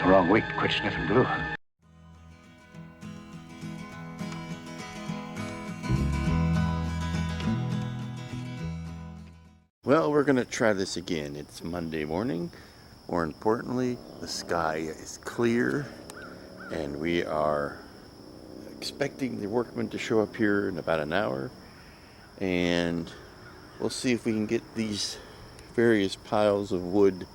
the wrong week to quit sniffing glue. Well, we're going to try this again. It's Monday morning. More importantly, the sky is clear, and we are expecting the workmen to show up here in about an hour. And we'll see if we can get these various piles of wood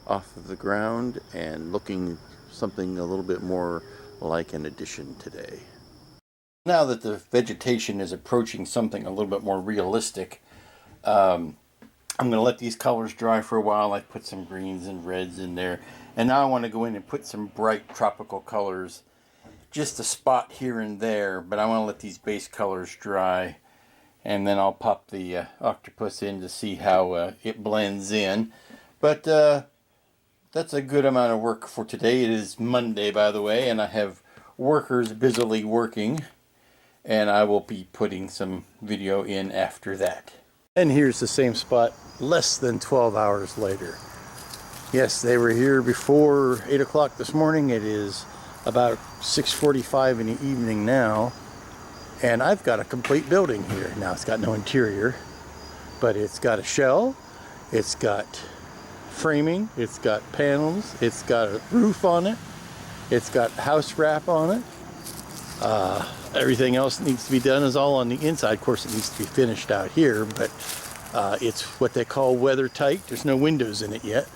off of the ground and looking something a little bit more like an addition today. Now that the vegetation is approaching something a little bit more realistic, I'm going to let these colors dry for a while. I put some greens and reds in there. And now I want to go in and put some bright tropical colors. Just a spot here and there. But I want to let these base colors dry. And then I'll pop the octopus in to see how it blends in. But that's a good amount of work for today. It is Monday, by the way. And I have workers busily working. And I will be putting some video in after that. And here's the same spot less than 12 hours later. Yes, they were here before 8 o'clock this morning. It is about 6:45 in the evening now. And I've got a complete building here. Now it's got no interior, but it's got a shell, it's got framing, it's got panels, it's got a roof on it, it's got house wrap on it. Everything else that needs to be done is all on the inside. Of course, it needs to be finished out here, but it's what they call weather tight. There's no windows in it yet.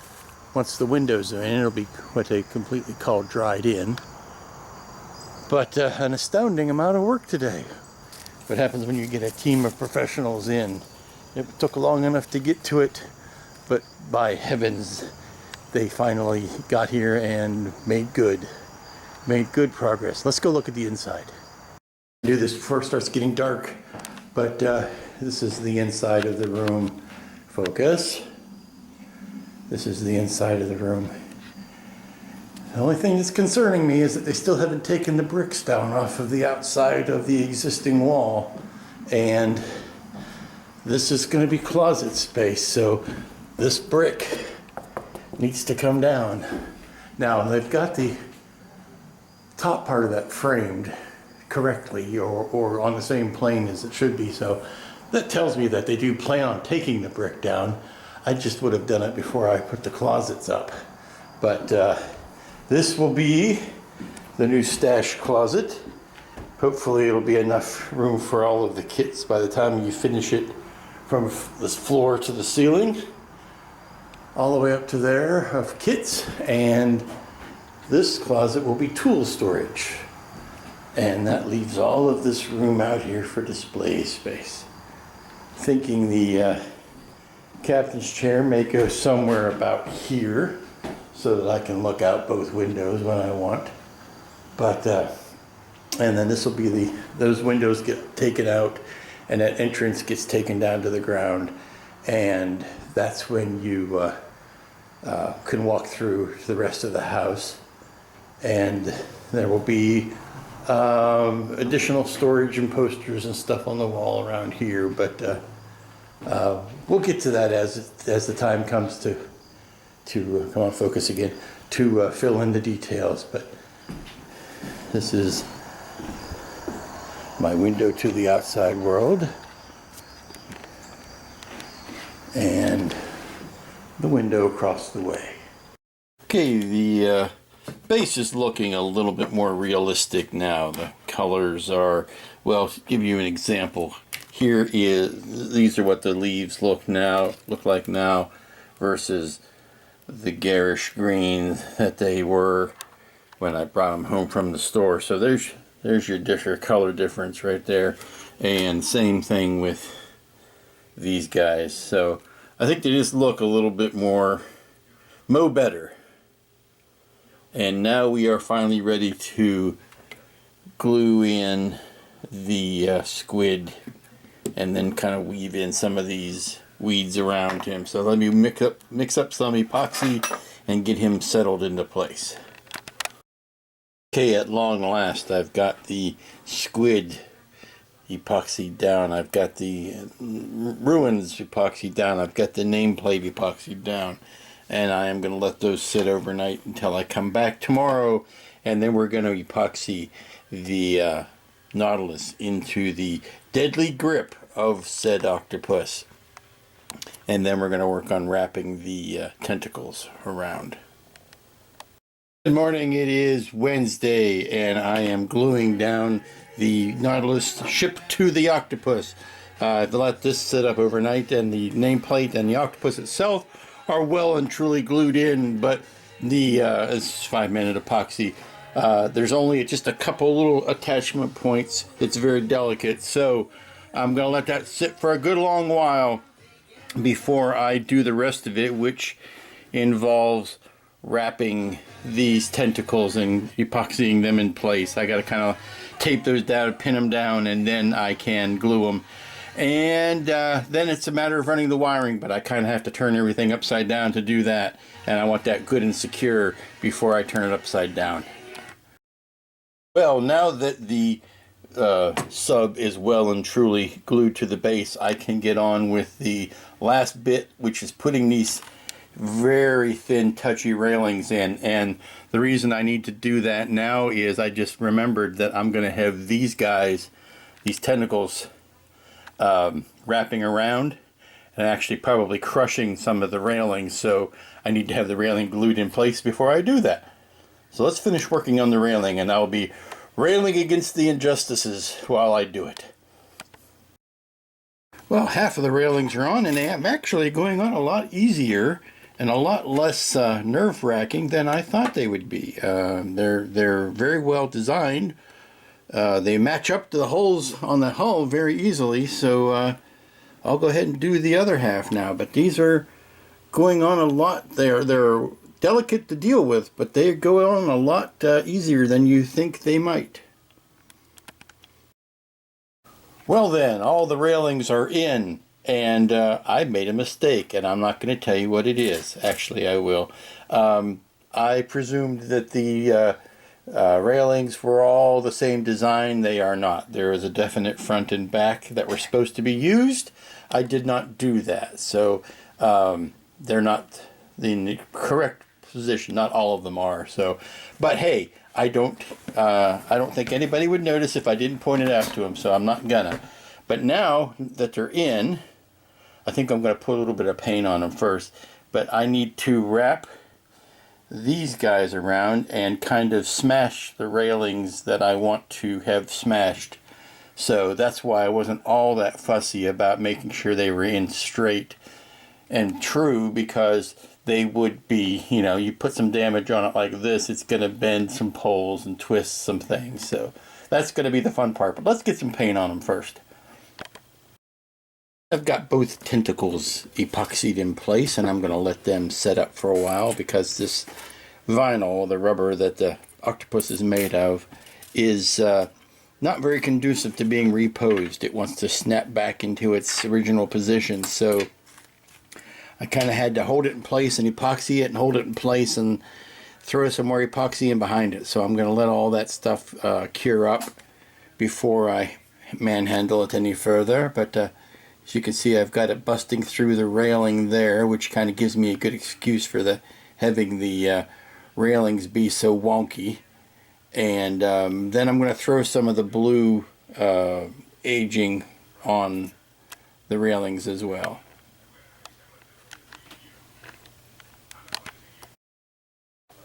Once the windows are in, it'll be what they completely call dried in. But an astounding amount of work today. What happens when you get a team of professionals in? It took long enough to get to it, but by heavens, they finally got here and made good progress. Let's go look at the inside. Do this before it starts getting dark, but this is the inside of the room. Focus. This is the inside of the room. The only thing that's concerning me is that they still haven't taken the bricks down off of the outside of the existing wall, and this is going to be closet space, so this brick needs to come down. Now they've got the top part of that framed correctly or on the same plane as it should be, so that tells me that they do plan on taking the brick down. I just would have done it before I put the closets up, but this will be the new stash closet. Hopefully it'll be enough room for all of the kits by the time you finish it, from this floor to the ceiling all the way up to there of kits. And this closet will be tool storage. And that leaves all of this room out here for display space. Thinking the captain's chair may go somewhere about here so that I can look out both windows when I want. But, and then this will be those windows get taken out and that entrance gets taken down to the ground. And that's when you can walk through the rest of the house. And there will be additional storage and posters and stuff on the wall around here, but we'll get to that as the time comes to come on, focus again, to fill in the details. But this is my window to the outside world, and the window across the way. Okay, the base is looking a little bit more realistic now. The colors are, well, to give you an example, these are what the leaves look like now versus the garish green that they were when I brought them home from the store. So there's your color difference right there. And same thing with these guys. So I think they just look a little bit more better. And now we are finally ready to glue in the squid and then kind of weave in some of these weeds around him. So let me mix up some epoxy and get him settled into place. Okay, at long last, I've got the squid epoxy down. I've got the ruins epoxy down. I've got the nameplate epoxy down. and I am going to let those sit overnight until I come back tomorrow, and then we're going to epoxy the Nautilus into the deadly grip of said octopus. And then we're going to work on wrapping the tentacles around. Good morning, it is Wednesday, and I am gluing down the Nautilus ship to the octopus. I've let this sit up overnight, and the nameplate and the octopus itself are well and truly glued in, but the it's 5-minute epoxy. There's only just a couple little attachment points. It's very delicate, so I'm going to let that sit for a good long while before I do the rest of it, which involves wrapping these tentacles and epoxying them in place. I got to kind of tape those down, pin them down, and then I can glue them. And then it's a matter of running the wiring, but I kind of have to turn everything upside down to do that, and I want that good and secure before I turn it upside down. Well, now that the sub is well and truly glued to the base, I can get on with the last bit, which is putting these very thin touchy railings in. And the reason I need to do that now is I just remembered that I'm going to have these guys, these tentacles, wrapping around and actually probably crushing some of the railings, so I need to have the railing glued in place before I do that. So let's finish working on the railing, and I'll be railing against the injustices while I do it. Well, half of the railings are on, and they are actually going on a lot easier and a lot less nerve-wracking than I thought they would be. They're very well designed. They match up to the holes on the hull very easily, so I'll go ahead and do the other half now. But these are going on a lot. They're delicate to deal with, but they go on a lot easier than you think they might. Well then, all the railings are in, and I made a mistake, and I'm not going to tell you what it is. Actually, I will. I presumed that the railings were all the same design. They are not. There is a definite front and back that were supposed to be used. I did not do that, so they're not in the correct position. Not all of them are. So, but hey, I don't think anybody would notice if I didn't point it out to them, so I'm not gonna. But now that they're in, I think I'm gonna put a little bit of paint on them first. But I need to wrap these guys around and kind of smash the railings that I want to have smashed. So that's why I wasn't all that fussy about making sure they were in straight and true, because they would be, you know, you put some damage on it like this, it's going to bend some poles and twist some things. So that's going to be the fun part. But let's get some paint on them first. I've got both tentacles epoxied in place, and I'm going to let them set up for a while, because this vinyl, the rubber that the octopus is made of, is not very conducive to being reposed. It wants to snap back into its original position, so I kind of had to hold it in place and epoxy it and hold it in place and throw some more epoxy in behind it. So I'm going to let all that stuff cure up before I manhandle it any further. But as you can see, I've got it busting through the railing there, which kind of gives me a good excuse for having the railings be so wonky. And then I'm going to throw some of the blue aging on the railings as well.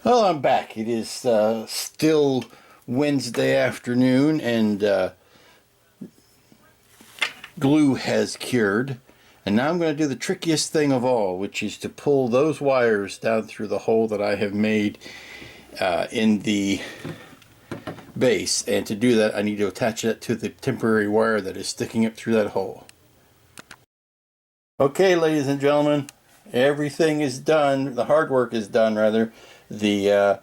Well, I'm back. It is still Wednesday afternoon, and glue has cured. And now I'm going to do the trickiest thing of all, which is to pull those wires down through the hole that I have made in the base. And to do that, I need to attach it to the temporary wire that is sticking up through that hole. Okay, ladies and gentlemen, everything is done. The hard work is done, rather. The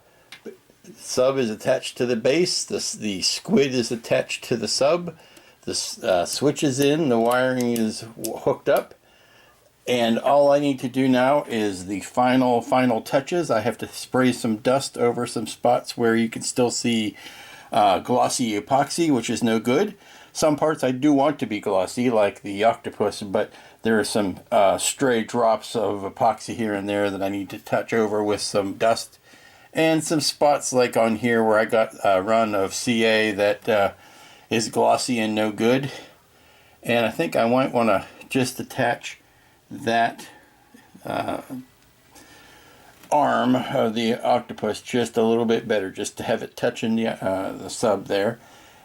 sub is attached to the base. The squid is attached to the sub. The switch is in. The wiring is hooked up. And all I need to do now is the final touches. I have to spray some dust over some spots where you can still see glossy epoxy, which is no good. Some parts I do want to be glossy, like the octopus, but there are some stray drops of epoxy here and there that I need to touch over with some dust. And some spots like on here where I got a run of CA that is glossy and no good. And I think I might want to just attach that arm of the octopus just a little bit better, just to have it touching the sub there.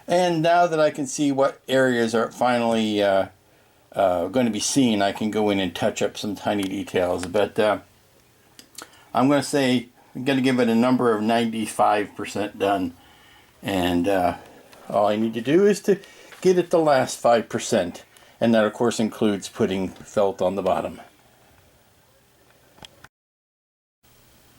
And now that I can see what areas are finally going to be seen, I can go in and touch up some tiny details. But I'm going to say I'm going to give it a number of 95% done, and all I need to do is to get it the last 5%, and that of course includes putting felt on the bottom.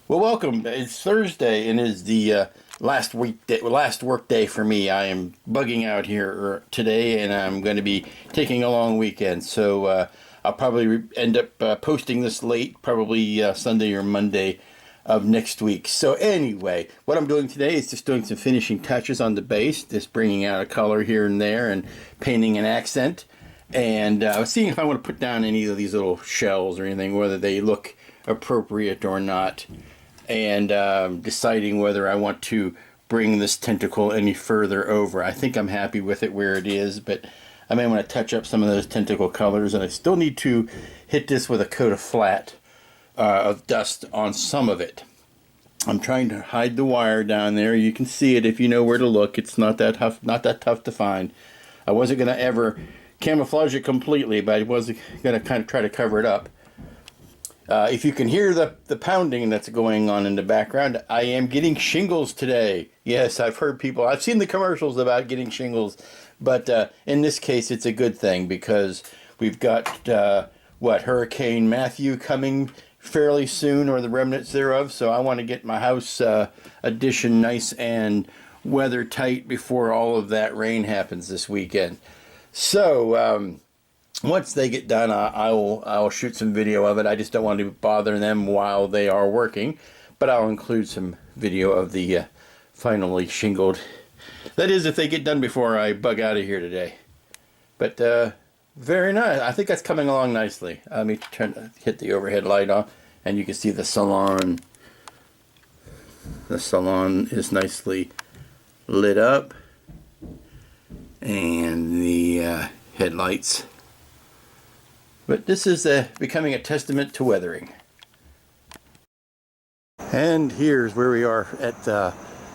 Well, welcome. It's Thursday and it is the last work day for me. I am bugging out here today, and I'm going to be taking a long weekend, so I'll probably end up posting this late, probably Sunday or Monday of next week. So anyway, what I'm doing today is just doing some finishing touches on the base, just bringing out a color here and there and painting an accent, and seeing if I want to put down any of these little shells or anything, whether they look appropriate or not, and deciding whether I want to bring this tentacle any further over. I think I'm happy with it where it is, but I may want to touch up some of those tentacle colors, and I still need to hit this with a coat of flat of dust on some of it. I'm trying to hide the wire down there. You can see it if you know where to look. It's not that tough to find. I wasn't going to ever camouflage it completely, but I was going to kind of try to cover it up. If you can hear the pounding that's going on in the background, I am getting shingles today. Yes, I've seen the commercials about getting shingles, but in this case it's a good thing, because we've got Hurricane Matthew coming fairly soon, or the remnants thereof, so I want to get my house addition nice and weather tight before all of that rain happens this weekend. So once they get done, I'll shoot some video of it. I just don't want to bother them while they are working, but I'll include some video of the finally shingled. That is, if they get done before I bug out of here today. But very nice. I think that's coming along nicely. Let me hit the overhead light on, and you can see the salon. The salon is nicely lit up, and the headlights. But this is becoming a testament to weathering. And here's where we are at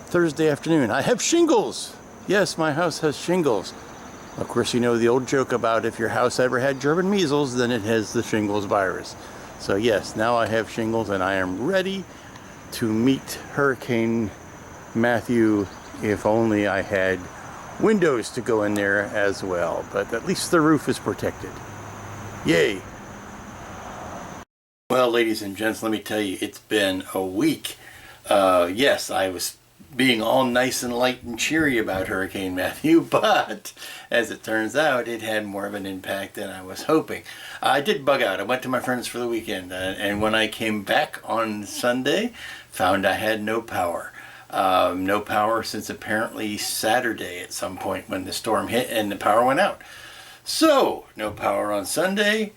Thursday afternoon. I have shingles. Yes, my house has shingles. Of course, you know the old joke about if your house ever had German measles, then it has the shingles virus. So yes, now I have shingles, and I am ready to meet Hurricane Matthew. If only I had windows to go in there as well, but at least the roof is protected. Yay! Well, ladies and gents, let me tell you, it's been a week. Yes, I was being all nice and light and cheery about Hurricane Matthew, but as it turns out, it had more of an impact than I was hoping. I did bug out. I went to my friends for the weekend, and when I came back on Sunday, found I had no power. No power since apparently Saturday at some point when the storm hit and the power went out. So, no power on Sunday,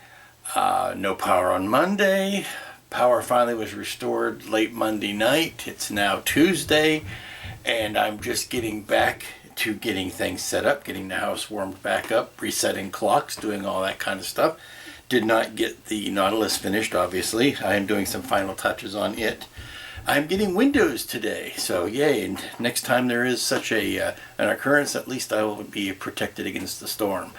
no power on Monday. Power finally was restored late Monday night. It's now Tuesday, and I'm just getting back to getting things set up, getting the house warmed back up, resetting clocks, doing all that kind of stuff. Did not get the Nautilus finished, obviously. I am doing some final touches on it. I'm getting windows today, so yay. And next time there is such an occurrence, at least I will be protected against the storm.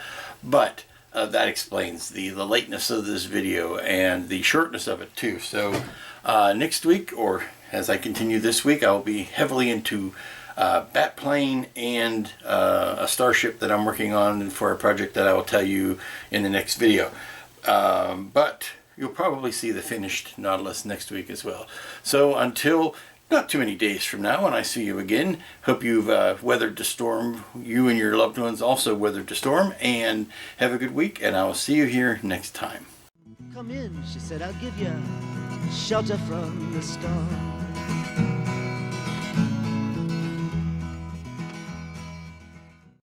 But that explains the lateness of this video and the shortness of it too. So next week, or as I continue this week, I'll be heavily into Batplane and a starship that I'm working on for a project that I will tell you in the next video. But you'll probably see the finished Nautilus next week as well. So until not too many days from now when I see you again, hope you've weathered the storm. You and your loved ones also weathered the storm, and have a good week, and I will see you here next time. Come in, she said, I'll give you shelter from the storm.